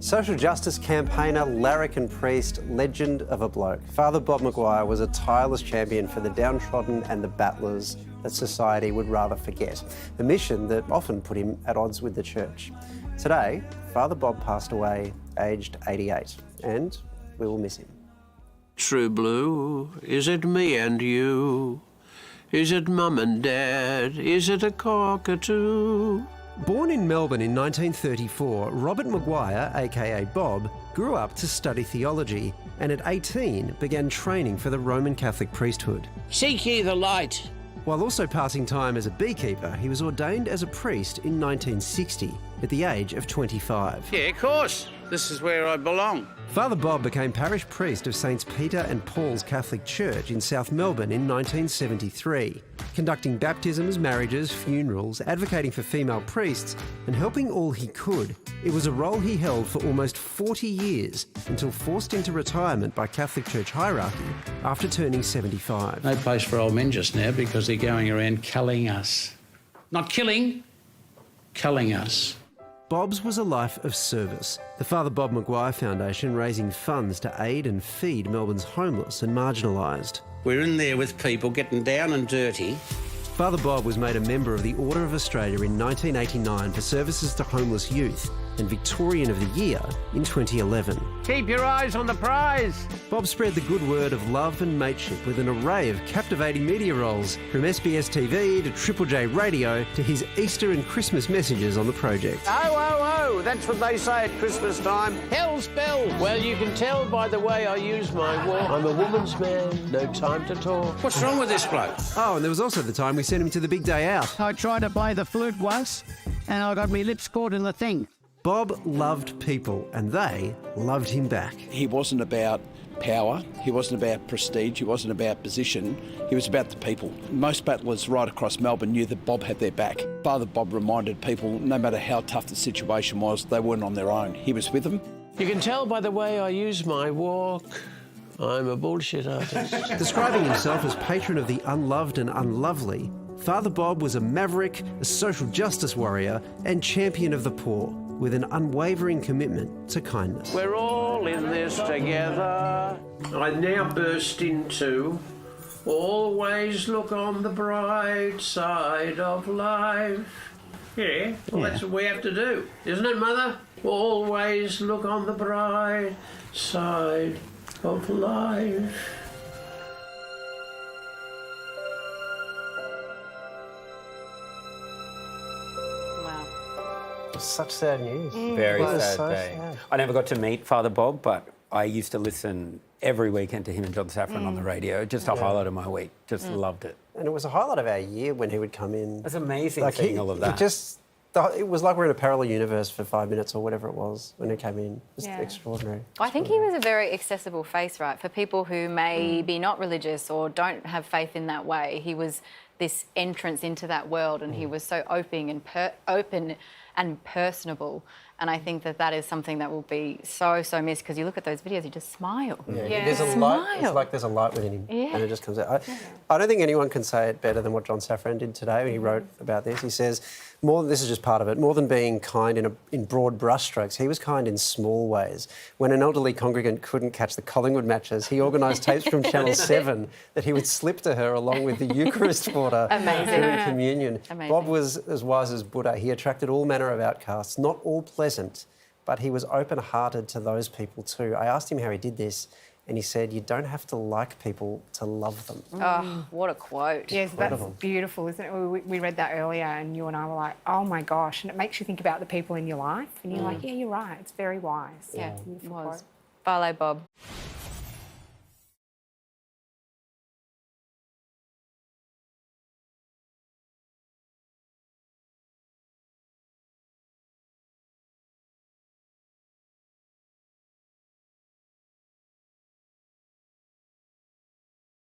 Social justice campaigner, larrikin priest, legend of a bloke. Father Bob Maguire was a tireless champion for the downtrodden and the battlers that society would rather forget, a mission that often put him at odds with the church. Today, Father Bob passed away aged 88, and we will miss him. True blue, is it me and you? Is it mum and dad? Is it a cockatoo? Born in Melbourne in 1934, Robert Maguire, aka Bob, grew up to study theology and at 18 began training for the Roman Catholic priesthood. Seek ye the light. While also passing time as a beekeeper, he was ordained as a priest in 1960 at the age of 25. Yeah, of course. This is where I belong. Father Bob became parish priest of Saints Peter and Paul's Catholic Church in South Melbourne in 1973, conducting baptisms, marriages, funerals, advocating for female priests and helping all he could. It was a role he held for almost 40 years until forced into retirement by Catholic Church hierarchy after turning 75. No place for old men just now because they're going around culling us. Not killing, culling us. Bob's was a life of service. The Father Bob Maguire Foundation raising funds to aid and feed Melbourne's homeless and marginalised. We're in there with people getting down and dirty. Father Bob was made a member of the Order of Australia in 1989 for services to homeless youth and Victorian of the Year in 2011. Keep your eyes on the prize. Bob spread the good word of love and mateship with an array of captivating media roles, from SBS TV to Triple J Radio to his Easter and Christmas messages on the project. Oh, oh, oh, that's what they say at Christmas time. Hell's bells. Well, you can tell by the way I use my walk. I'm a woman's man, no time to talk. What's wrong with this bloke? Oh, and there was also the time we sent him to the big day out. I tried to play the flute once and I got my lips caught in the thing. Bob loved people and they loved him back. He wasn't about power, he wasn't about prestige, he wasn't about position, he was about the people. Most battlers right across Melbourne knew that Bob had their back. Father Bob reminded people, no matter how tough the situation was, they weren't on their own. He was with them. You can tell by the way I use my walk. I'm a bullshit artist. Describing himself as patron of the unloved and unlovely, Father Bob was a maverick, a social justice warrior and champion of the poor, with an unwavering commitment to kindness. We're all in this together. I now burst into always look on the bright side of life. Yeah, well, that's what we have to do, isn't it, Mother? Always look on the bright side of life. Such sad news. Very It was sad so day. sad. I never got to meet Father Bob, but I used to listen every weekend to him and John Safran on the radio. Just a highlight of my week. Just loved it. And it was a highlight of our year when he would come in. It's amazing seeing all of that. It was like we're in a parallel universe for 5 minutes or whatever it was when he came in. Just extraordinary. I think he was a very accessible face, right? For people who may be not religious or don't have faith in that way, he was this entrance into that world and he was so open and personable. And I think that is something that will be so missed, because you look at those videos, you just smile. Yeah. There's a light. It's like there's a light within him, and it just comes out. I don't think anyone can say it better than what John Safran did today when he wrote about this. He says, this is just part of it, more than being kind in broad brushstrokes, he was kind in small ways. When an elderly congregant couldn't catch the Collingwood matches, he organised tapes from Channel 7 that he would slip to her along with the Eucharist water during communion. Amazing. Bob was as wise as Buddha. He attracted all manner of outcasts, not all pleasant, but he was open-hearted to those people too. I asked him how he did this, and he said, you don't have to like people to love them. Oh, what a quote. Yes, that's beautiful, isn't it? We read that earlier and you and I were like, oh my gosh, and it makes you think about the people in your life and you're like, yeah, you're right, it's very wise. Yeah, Beautiful it was. quote. Barlow Bob.